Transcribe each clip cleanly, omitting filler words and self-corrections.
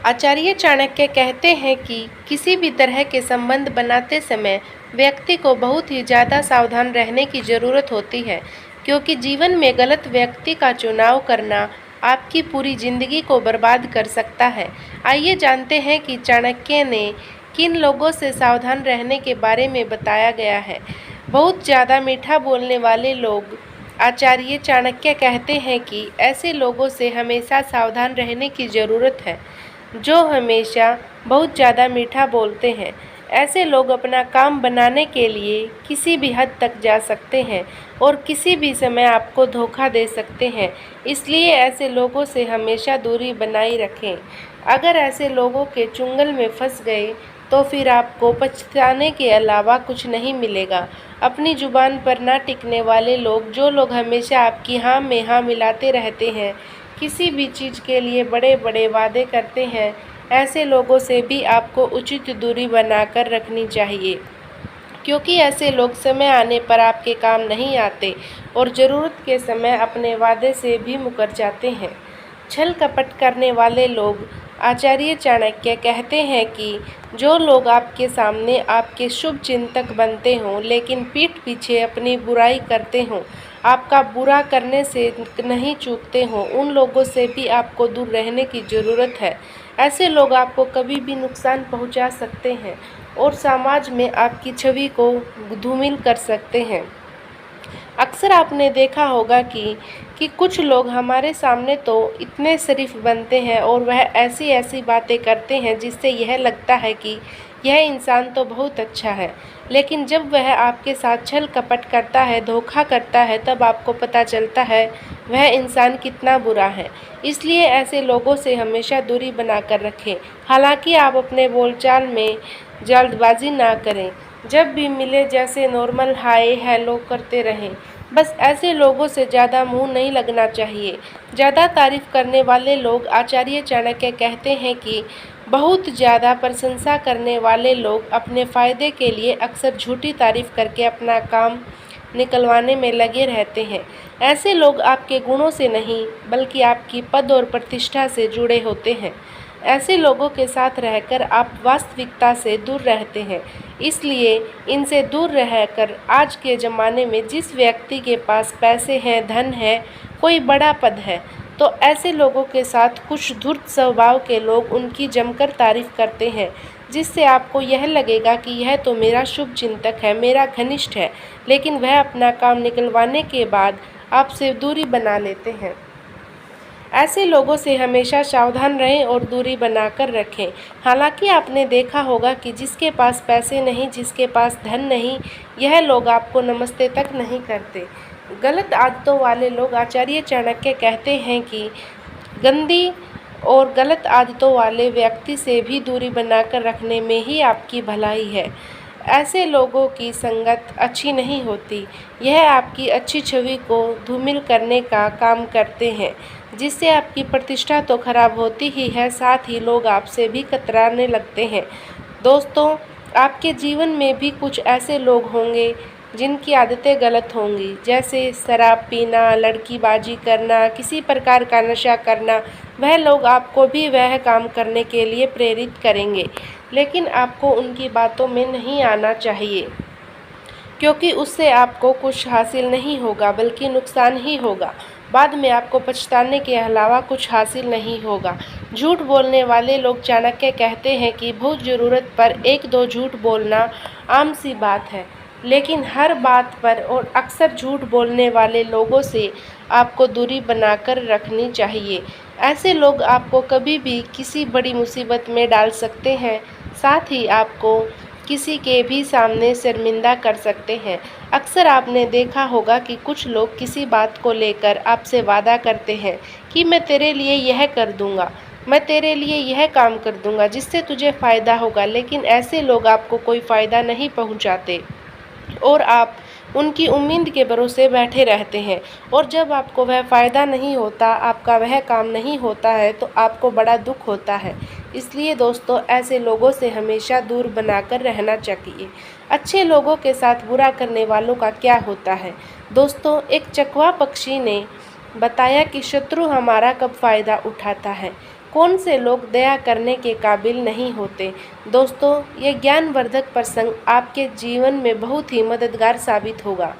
आचार्य चाणक्य कहते हैं कि किसी भी तरह के संबंध बनाते समय व्यक्ति को बहुत ही ज़्यादा सावधान रहने की ज़रूरत होती है, क्योंकि जीवन में गलत व्यक्ति का चुनाव करना आपकी पूरी ज़िंदगी को बर्बाद कर सकता है। आइए जानते हैं कि चाणक्य ने किन लोगों से सावधान रहने के बारे में बताया गया है। बहुत ज़्यादा मीठा बोलने वाले लोग। आचार्य चाणक्य कहते हैं कि ऐसे लोगों से हमेशा सावधान रहने की ज़रूरत है जो हमेशा बहुत ज़्यादा मीठा बोलते हैं। ऐसे लोग अपना काम बनाने के लिए किसी भी हद तक जा सकते हैं और किसी भी समय आपको धोखा दे सकते हैं, इसलिए ऐसे लोगों से हमेशा दूरी बनाए रखें। अगर ऐसे लोगों के चुंगल में फंस गए तो फिर आपको पछताने के अलावा कुछ नहीं मिलेगा। अपनी ज़ुबान पर ना टिकने वाले लोग, जो लोग हमेशा आपकी हाँ में हाँ मिलाते रहते हैं, किसी भी चीज़ के लिए बड़े बड़े वादे करते हैं, ऐसे लोगों से भी आपको उचित दूरी बनाकर रखनी चाहिए, क्योंकि ऐसे लोग समय आने पर आपके काम नहीं आते और ज़रूरत के समय अपने वादे से भी मुकर जाते हैं। छल कपट करने वाले लोग। आचार्य चाणक्य कहते हैं कि जो लोग आपके सामने आपके शुभ चिंतक बनते हों लेकिन पीठ पीछे अपनी बुराई करते हों, आपका बुरा करने से नहीं चूकते हों, उन लोगों से भी आपको दूर रहने की ज़रूरत है। ऐसे लोग आपको कभी भी नुकसान पहुंचा सकते हैं और समाज में आपकी छवि को धूमिल कर सकते हैं। अक्सर आपने देखा होगा कि कुछ लोग हमारे सामने तो इतने शरीफ बनते हैं और वह ऐसी ऐसी बातें करते हैं जिससे यह लगता है कि यह इंसान तो बहुत अच्छा है, लेकिन जब वह आपके साथ छल कपट करता है, धोखा करता है, तब आपको पता चलता है वह इंसान कितना बुरा है। इसलिए ऐसे लोगों से हमेशा दूरी बनाकर रखें। हालांकि आप अपने बोलचाल में जल्दबाजी ना करें, जब भी मिले जैसे नॉर्मल हाय हेलो करते रहें। बस ऐसे लोगों से ज़्यादा मुंह नहीं लगना चाहिए। ज़्यादा तारीफ करने वाले लोग। आचार्य चाणक्य कहते हैं कि बहुत ज़्यादा प्रशंसा करने वाले लोग अपने फ़ायदे के लिए अक्सर झूठी तारीफ करके अपना काम निकलवाने में लगे रहते हैं। ऐसे लोग आपके गुणों से नहीं बल्कि आपकी पद और प्रतिष्ठा से जुड़े होते हैं। ऐसे लोगों के साथ रहकर आप वास्तविकता से दूर रहते हैं, इसलिए इनसे दूर रहकर आज के ज़माने में जिस व्यक्ति के पास पैसे हैं, धन है, कोई बड़ा पद है, तो ऐसे लोगों के साथ कुछ धूर्त स्वभाव के लोग उनकी जमकर तारीफ करते हैं, जिससे आपको यह लगेगा कि यह तो मेरा शुभ चिंतक है, मेरा घनिष्ठ है, लेकिन वह अपना काम निकलवाने के बाद आपसे दूरी बना लेते हैं। ऐसे लोगों से हमेशा सावधान रहें और दूरी बनाकर रखें। हालांकि आपने देखा होगा कि जिसके पास पैसे नहीं, जिसके पास धन नहीं, यह लोग आपको नमस्ते तक नहीं करते। गलत आदतों वाले लोग। आचार्य चाणक्य कहते हैं कि गंदी और गलत आदतों वाले व्यक्ति से भी दूरी बनाकर रखने में ही आपकी भलाई है। ऐसे लोगों की संगत अच्छी नहीं होती, यह आपकी अच्छी छवि को धूमिल करने का काम करते हैं, जिससे आपकी प्रतिष्ठा तो खराब होती ही है, साथ ही लोग आपसे भी कतराने लगते हैं। दोस्तों, आपके जीवन में भी कुछ ऐसे लोग होंगे जिनकी आदतें गलत होंगी, जैसे शराब पीना, लड़कीबाजी करना, किसी प्रकार का नशा करना। वह लोग आपको भी वह काम करने के लिए प्रेरित करेंगे, लेकिन आपको उनकी बातों में नहीं आना चाहिए, क्योंकि उससे आपको कुछ हासिल नहीं होगा बल्कि नुकसान ही होगा। बाद में आपको पछताने के अलावा कुछ हासिल नहीं होगा। झूठ बोलने वाले लोग। चाणक्य कहते हैं कि बहुत ज़रूरत पर एक दो झूठ बोलना आम सी बात है, लेकिन हर बात पर और अक्सर झूठ बोलने वाले लोगों से आपको दूरी बनाकर रखनी चाहिए। ऐसे लोग आपको कभी भी किसी बड़ी मुसीबत में डाल सकते हैं, साथ ही आपको किसी के भी सामने शर्मिंदा कर सकते हैं। अक्सर आपने देखा होगा कि कुछ लोग किसी बात को लेकर आपसे वादा करते हैं कि मैं तेरे लिए यह कर दूंगा, मैं तेरे लिए यह काम कर दूंगा जिससे तुझे फ़ायदा होगा, लेकिन ऐसे लोग आपको कोई फ़ायदा नहीं पहुंचाते और आप उनकी उम्मीद के भरोसे बैठे रहते हैं, और जब आपको वह फ़ायदा नहीं होता, आपका वह काम नहीं होता है, तो आपको बड़ा दुख होता है। इसलिए दोस्तों, ऐसे लोगों से हमेशा दूर बनाकर रहना चाहिए। अच्छे लोगों के साथ बुरा करने वालों का क्या होता है? दोस्तों, एक चकवा पक्षी ने बताया कि शत्रु हमारा कब फ़ायदा उठाता है, कौन से लोग दया करने के काबिल नहीं होते। दोस्तों, ये ज्ञानवर्धक प्रसंग आपके जीवन में बहुत ही मददगार साबित होगा।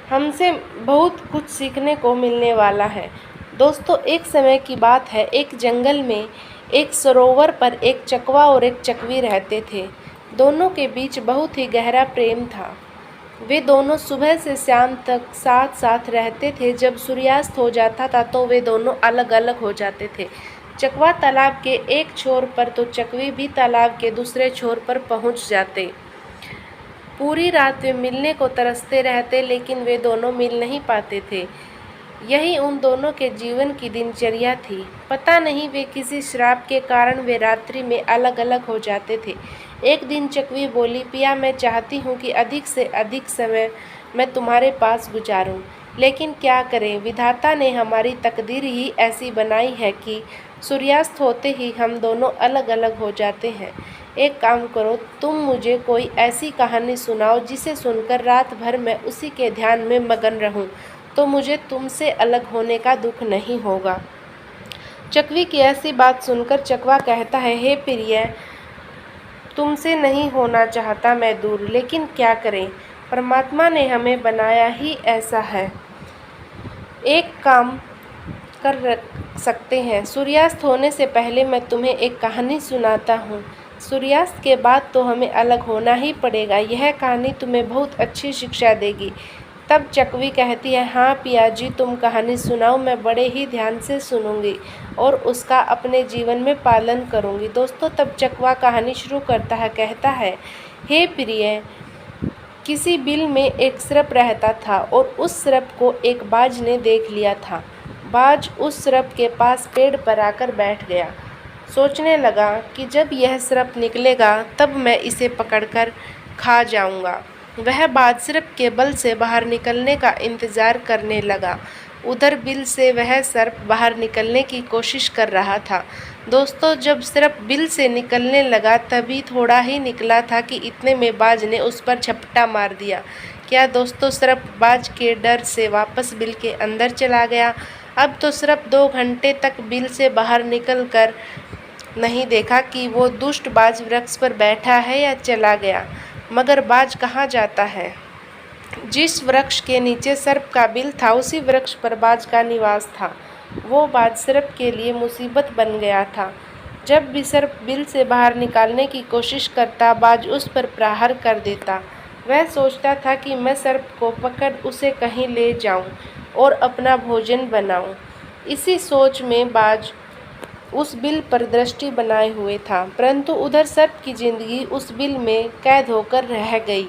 हमसे बहुत कुछ सीखने को मिलने वाला है। दोस्तों, एक समय की बात है, एक जंगल में एक सरोवर पर एक चकवा और एक चकवी रहते थे। दोनों के बीच बहुत ही गहरा प्रेम था। वे दोनों सुबह से शाम तक साथ साथ रहते थे। जब सूर्यास्त हो जाता था तो वे दोनों अलग अलग हो जाते थे। चकवा तालाब के एक छोर पर तो चकवी भी तालाब के दूसरे छोर पर पहुंच जाते। पूरी रात वे मिलने को तरसते रहते, लेकिन वे दोनों मिल नहीं पाते थे। यही उन दोनों के जीवन की दिनचर्या थी। पता नहीं वे किसी श्राप के कारण वे रात्रि में अलग अलग हो जाते थे। एक दिन चकवी बोली, पिया, मैं चाहती हूँ कि अधिक से अधिक समय मैं तुम्हारे पास गुजारूँ, लेकिन क्या करें, विधाता ने हमारी तकदीर ही ऐसी बनाई है कि सूर्यास्त होते ही हम दोनों अलग अलग हो जाते हैं। एक काम करो, तुम मुझे कोई ऐसी कहानी सुनाओ जिसे सुनकर रात भर मैं उसी के ध्यान में मगन रहूं, तो मुझे तुमसे अलग होने का दुख नहीं होगा। चकवी की ऐसी बात सुनकर चकवा कहता है, हे प्रिय, तुमसे नहीं होना चाहता मैं दूर, लेकिन क्या करें, परमात्मा ने हमें बनाया ही ऐसा है। एक काम कर सकते हैं, सूर्यास्त होने से पहले मैं तुम्हें एक कहानी सुनाता हूँ। सूर्यास्त के बाद तो हमें अलग होना ही पड़ेगा। यह कहानी तुम्हें बहुत अच्छी शिक्षा देगी। तब चकवी कहती है, हाँ पिया जी, तुम कहानी सुनाओ, मैं बड़े ही ध्यान से सुनूंगी और उसका अपने जीवन में पालन करूंगी। दोस्तों, तब चकवा कहानी शुरू करता है। कहता है, हे प्रिय, किसी बिल में एक सर्प रहता था और उस सर्प को एक बाज ने देख लिया था। बाज उस सर्प के पास पेड़ पर आकर बैठ गया। सोचने लगा कि जब यह सर्प निकलेगा तब मैं इसे पकड़कर खा जाऊंगा। वह बाज सर्प के बल से बाहर निकलने का इंतजार करने लगा। उधर बिल से वह सर्प बाहर निकलने की कोशिश कर रहा था। दोस्तों, जब सर्प बिल से निकलने लगा तभी थोड़ा ही निकला था कि इतने में बाज ने उस पर झपटा मार दिया। क्या दोस्तों, सर्प बाज के डर से वापस बिल के अंदर चला गया। अब तो सर्प 2 घंटे तक बिल से बाहर निकल कर नहीं देखा कि वो दुष्ट बाज वृक्ष पर बैठा है या चला गया। मगर बाज कहाँ जाता है। जिस वृक्ष के नीचे सर्प का बिल था उसी वृक्ष पर बाज का निवास था। वो बाज सर्प के लिए मुसीबत बन गया था। जब भी सर्प बिल से बाहर निकालने की कोशिश करता, बाज उस पर प्रहार कर देता। वह सोचता था कि मैं सर्प को पकड़ उसे कहीं ले जाऊं और अपना भोजन बनाऊं। इसी सोच में बाज उस बिल पर दृष्टि बनाए हुए था, परंतु उधर सर्प की जिंदगी उस बिल में कैद होकर रह गई।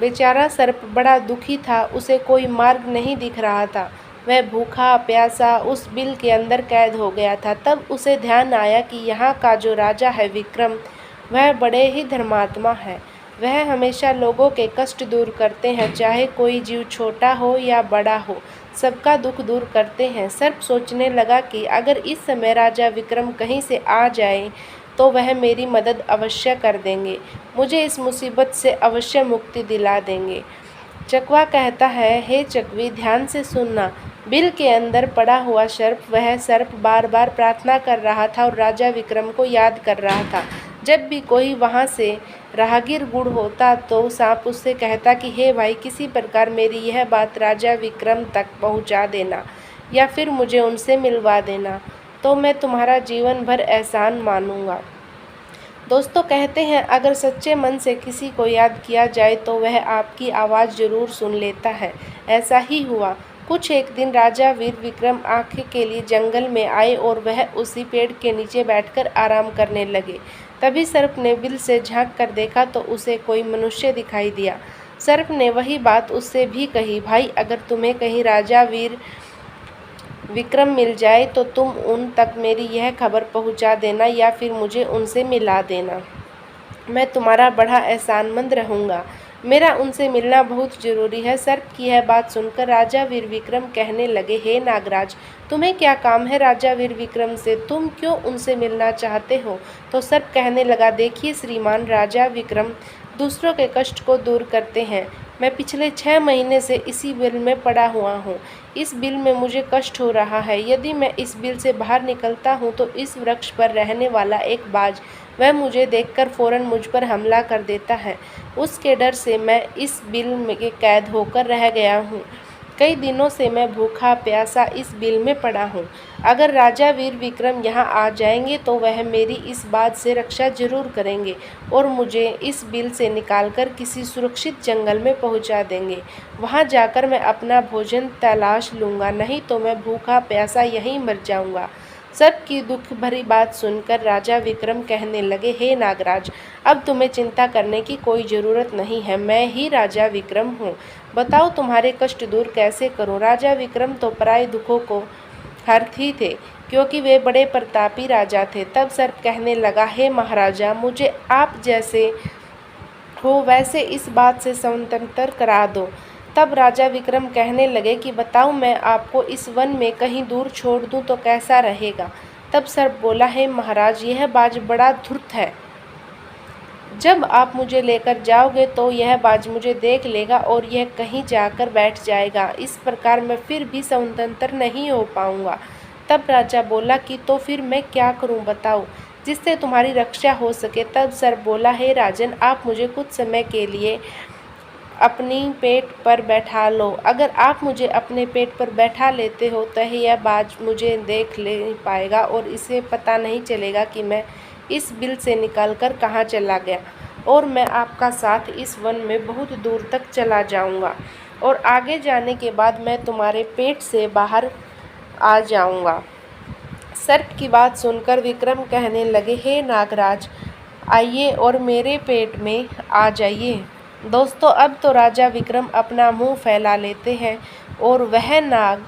बेचारा सर्प बड़ा दुखी था, उसे कोई मार्ग नहीं दिख रहा था। वह भूखा प्यासा उस बिल के अंदर कैद हो गया था। तब उसे ध्यान आया कि यहाँ का जो राजा है विक्रम, वह बड़े ही धर्मात्मा है। वह हमेशा लोगों के कष्ट दूर करते हैं, चाहे कोई जीव छोटा हो या बड़ा हो, सबका दुख दूर करते हैं। सर्प सोचने लगा कि अगर इस समय राजा विक्रम कहीं से आ जाए तो वह मेरी मदद अवश्य कर देंगे, मुझे इस मुसीबत से अवश्य मुक्ति दिला देंगे। चकवा कहता है, हे चकवी, ध्यान से सुनना। बिल के अंदर पड़ा हुआ सर्प, वह सर्प बार बार प्रार्थना कर रहा था और राजा विक्रम को याद कर रहा था। जब भी कोई वहाँ से राहगीर गुड़ होता तो सांप उससे कहता कि हे भाई, किसी प्रकार मेरी यह बात राजा विक्रम तक पहुँचा देना या फिर मुझे उनसे मिलवा देना, तो मैं तुम्हारा जीवन भर एहसान मानूंगा। दोस्तों, कहते हैं अगर सच्चे मन से किसी को याद किया जाए तो वह आपकी आवाज़ ज़रूर सुन लेता है। ऐसा ही हुआ। कुछ एक दिन राजा वीर विक्रम आँखें के लिए जंगल में आए और वह उसी पेड़ के नीचे बैठकर आराम करने लगे। तभी सर्प ने बिल से झांक कर देखा तो उसे कोई मनुष्य दिखाई दिया। सर्प ने वही बात उससे भी कही, भाई, अगर तुम्हें कहीं राजा वीर विक्रम मिल जाए तो तुम उन तक मेरी यह खबर पहुंचा देना या फिर मुझे उनसे मिला देना। मैं तुम्हारा बड़ा एहसानमंद रहूँगा। मेरा उनसे मिलना बहुत ज़रूरी है। सर्प की यह बात सुनकर राजा वीर विक्रम कहने लगे, हे नागराज, तुम्हें क्या काम है राजा वीर विक्रम से, तुम क्यों उनसे मिलना चाहते हो। तो सर्प कहने लगा, देखिए श्रीमान राजा विक्रम दूसरों के कष्ट को दूर करते हैं, मैं पिछले 6 महीने से इसी बिल में पड़ा हुआ हूँ। इस बिल में मुझे कष्ट हो रहा है। यदि मैं इस बिल से बाहर निकलता हूँ तो इस वृक्ष पर रहने वाला एक बाज वह मुझे देखकर फ़ौरन मुझ पर हमला कर देता है। उसके डर से मैं इस बिल में कैद होकर रह गया हूँ। कई दिनों से मैं भूखा प्यासा इस बिल में पड़ा हूँ। अगर राजा वीर विक्रम यहाँ आ जाएंगे तो वह मेरी इस बात से रक्षा जरूर करेंगे और मुझे इस बिल से निकालकर किसी सुरक्षित जंगल में पहुँचा देंगे। वहाँ जाकर मैं अपना भोजन तलाश लूँगा, नहीं तो मैं भूखा प्यासा यहीं मर जाऊँगा। सर्प की दुख भरी बात सुनकर राजा विक्रम कहने लगे, हे नागराज, अब तुम्हें चिंता करने की कोई ज़रूरत नहीं है। मैं ही राजा विक्रम हूँ। बताओ तुम्हारे कष्ट दूर कैसे करूँ। राजा विक्रम तो पराये दुखों को हरती थे, क्योंकि वे बड़े प्रतापी राजा थे। तब सर्प कहने लगा, हे महाराजा, मुझे आप जैसे हो वैसे इस बात से स्वतंत्र करा दो। तब राजा विक्रम कहने लगे कि बताओ, मैं आपको इस वन में कहीं दूर छोड़ दूं तो कैसा रहेगा। तब सर्प बोला, हे महाराज, यह बाज बड़ा धूर्त है। जब आप मुझे लेकर जाओगे तो यह बाज मुझे देख लेगा और यह कहीं जाकर बैठ जाएगा। इस प्रकार मैं फिर भी स्वतंत्र नहीं हो पाऊंगा। तब राजा बोला कि तो फिर मैं क्या करूं, बताओ, जिससे तुम्हारी रक्षा हो सके। तब सर्प बोला, हे राजन, आप मुझे कुछ समय के लिए अपनी पेट पर बैठा लो। अगर आप मुझे अपने पेट पर बैठा लेते हो तो यह बाज मुझे देख नहीं पाएगा और इसे पता नहीं चलेगा कि मैं इस बिल से निकलकर कहाँ चला गया, और मैं आपका साथ इस वन में बहुत दूर तक चला जाऊंगा और आगे जाने के बाद मैं तुम्हारे पेट से बाहर आ जाऊंगा। सर्प की बात सुनकर विक्रम कहने लगे, हे नागराज, आइए और मेरे पेट में आ जाइए। दोस्तों, अब तो राजा विक्रम अपना मुंह फैला लेते हैं और वह नाग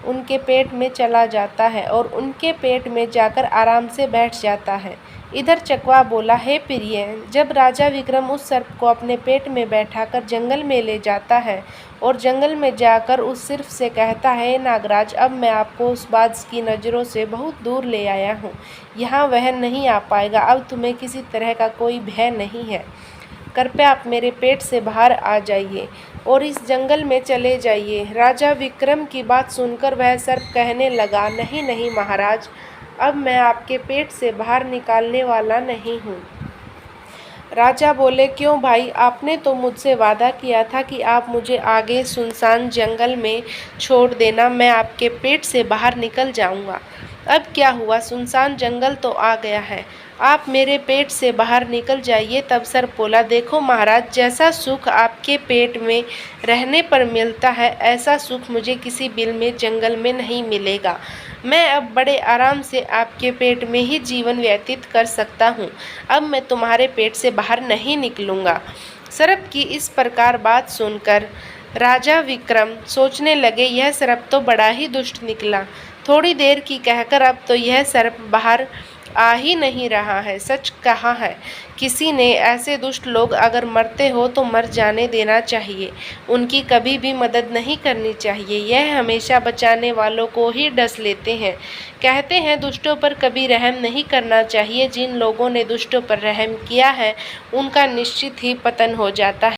उनके पेट में चला जाता है और उनके पेट में जाकर आराम से बैठ जाता है। इधर चकवा बोला, हे प्रिय, जब राजा विक्रम उस सर्प को अपने पेट में बैठाकर जंगल में ले जाता है और जंगल में जाकर उस सर्प से कहता है, नागराज, अब मैं आपको उस बाज की नज़रों से बहुत दूर ले आया हूँ। यहाँ वह नहीं आ पाएगा। अब तुम्हें किसी तरह का कोई भय नहीं है। कृपया आप मेरे पेट से बाहर आ जाइए और इस जंगल में चले जाइए। राजा विक्रम की बात सुनकर वह सर्प कहने लगा, नहीं नहीं महाराज, अब मैं आपके पेट से बाहर निकालने वाला नहीं हूँ। राजा बोले, क्यों भाई, आपने तो मुझसे वादा किया था कि आप मुझे आगे सुनसान जंगल में छोड़ देना, मैं आपके पेट से बाहर निकल जाऊंगा। अब क्या हुआ, सुनसान जंगल तो आ गया है, आप मेरे पेट से बाहर निकल जाइए। तब सर्प बोला, देखो महाराज, जैसा सुख आपके पेट में रहने पर मिलता है ऐसा सुख मुझे किसी बिल में जंगल में नहीं मिलेगा। मैं अब बड़े आराम से आपके पेट में ही जीवन व्यतीत कर सकता हूँ। अब मैं तुम्हारे पेट से बाहर नहीं निकलूँगा। सर्प की इस प्रकार बात सुनकर राजा विक्रम सोचने लगे, यह सर्प तो बड़ा ही दुष्ट निकला। थोड़ी देर की कहकर अब तो यह सर्प बाहर आ ही नहीं रहा है। सच कहा है किसी ने, ऐसे दुष्ट लोग अगर मरते हो तो मर जाने देना चाहिए, उनकी कभी भी मदद नहीं करनी चाहिए। यह हमेशा बचाने वालों को ही डस लेते हैं। कहते हैं दुष्टों पर कभी रहम नहीं करना चाहिए। जिन लोगों ने दुष्टों पर रहम किया है उनका निश्चित ही पतन हो जाता है।